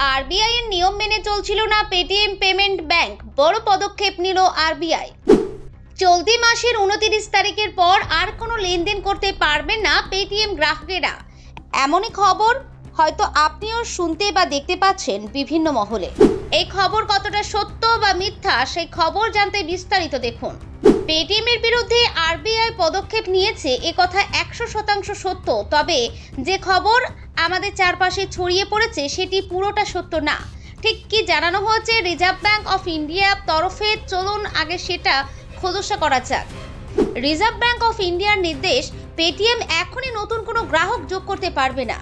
RBI এর নিয়ম মেনে চলছিল না পেটিএম পেমেন্ট ব্যাংক, বড় পদক্ষেপ নিল আরবিআই। চলতি মাসের 29 তারিখের পর আর কোনো লেনদেন করতে পারবেন না পেটিএম গ্রাহকেরা। এমনই খবর হয়তো আপনিও শুনতে বা দেখতে পাচ্ছেন বিভিন্ন মহলে। এই খবর কতটা সত্য বা মিথ্যা সেই খবর জানতে বিস্তারিত দেখুন। পেটিএম এর বিরুদ্ধে আরবিআই পদক্ষেপ নিয়েছে এ কথা 100% সত্য, তবে যে খবর আমাদের চারপাশে ছড়িয়ে পড়েছে সেটি পুরোটা সত্য না। ঠিক কি জানানো হয়েছে রিজার্ভ ব্যাংক অফ ইন্ডিয়া তরফে, চলুন আগে সেটা খোলসা করা যাক। রিজার্ভ ব্যাংক অফ ইন্ডিয়ার নির্দেশ, পেটিএম এখনই নতুন কোনো গ্রাহক যোগ করতে পারবে না।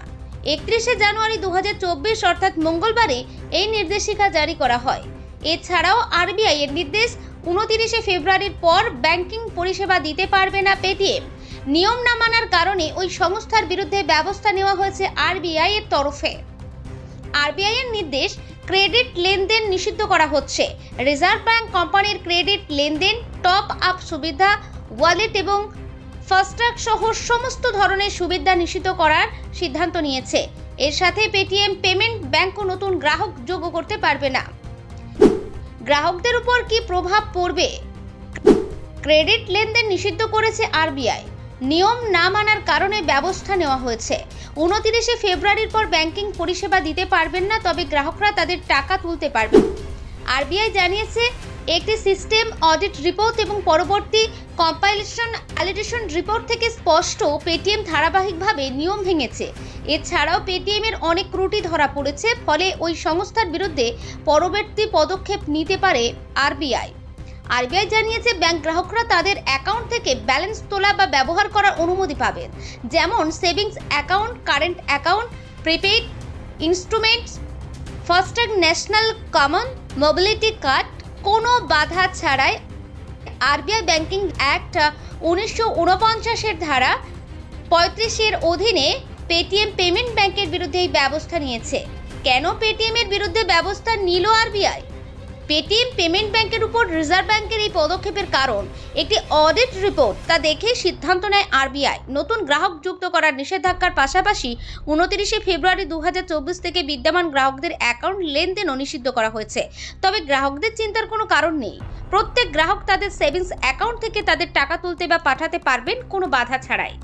31শে জানুয়ারি 2024 অর্থাৎ মঙ্গলবারে এই নির্দেশিকা জারি করা হয়। এছাড়াও আরবিআই এর নির্দেশ, 29শে ফেব্রুয়ারির পর ব্যাংকিং পরিষেবা দিতে পারবে না পেটিএম। নিয়ম না মানার কারণে ওই সংস্থার বিরুদ্ধে ব্যবস্থা নেওয়া হয়েছে আরবিআই এর তরফে। আরবিআই এর নির্দেশ, ক্রেডিট লেনদেন নিষিদ্ধ করা হচ্ছে। রিজার্ভ ব্যাংক কোম্পানির ক্রেডিট লেনদেন, টপ আপ সুবিধা, ওয়ালেট এবং ফাস্ট্যাগ সহ সমস্ত ধরনের সুবিধা নিষিদ্ধ করার সিদ্ধান্ত নিয়েছে। এর সাথে পেটিএম পেমেন্ট ব্যাংকও নতুন গ্রাহক যোগ করতে পারবে না। গ্রাহকদের উপর কি প্রভাব পড়বে? ক্রেডিট লেনদেন নিষিদ্ধ করেছে আরবিআই। নিয়ম না মানার কারণে ব্যবস্থা নেওয়া হয়েছে। 29শে ফেব্রুয়ারির পর ব্যাংকিং পরিষেবা দিতে পারবেন না, তবে গ্রাহকরা তাদের টাকা তুলতে পারবেন। আরবিআই জানিয়েছে, একটি সিস্টেম অডিট রিপোর্ট এবং পরবর্তী কম্পাইলেশন ভ্যালিডেশন রিপোর্ট থেকে স্পষ্ট পেটিএম ধারাবাহিকভাবে নিয়ম ভেঙেছে। এছাড়াও পেটিএম এর অনেক ত্রুটি ধরা পড়েছে, ফলে ওই সংস্থার বিরুদ্ধে পরবর্তী পদক্ষেপ নিতে পারে আরবিআই। আরবিআই জানিয়েছে, ব্যাংক গ্রাহকরা তাদের অ্যাকাউন্ট থেকে ব্যালেন্স তোলা বা ব্যবহার করার অনুমতি পাবেন, যেমন savings account, current account, prepaid instruments, FASTag, national common mobility card, কোনো বাধা ছাড়াই। আরবিআই ব্যাংকিং অ্যাক্ট 1949 এর ধারা 35 এর অধীনে পেটিএম পেমেন্ট ব্যাংকের বিরুদ্ধে এই ব্যবস্থা নিয়েছে। কেন পেটিএম এর বিরুদ্ধে ব্যবস্থা নিল আরবিআই? পেটিএম পেমেন্ট ব্যাংকের উপর রিজার্ভ ব্যাংকের এই পদক্ষেপের কারণ একটি অডিট রিপোর্ট, তা দেখে সিদ্ধান্ত নেয় আরবিআই। নতুন গ্রাহক যুক্ত করার নিষেধাজ্ঞার পাশাপাশি 29শে ফেব্রুয়ারি 2024 থেকে বিদ্যমান গ্রাহকদের অ্যাকাউন্ট লেনদেনও নিষিদ্ধ করা হয়েছে। তবে গ্রাহকদের চিন্তার কোনো কারণ নেই। প্রত্যেক গ্রাহক তাদের সেভিংস অ্যাকাউন্ট থেকে তাদের টাকা তুলতে বা পাঠাতে পারবেন কোনো বাধা ছাড়াই।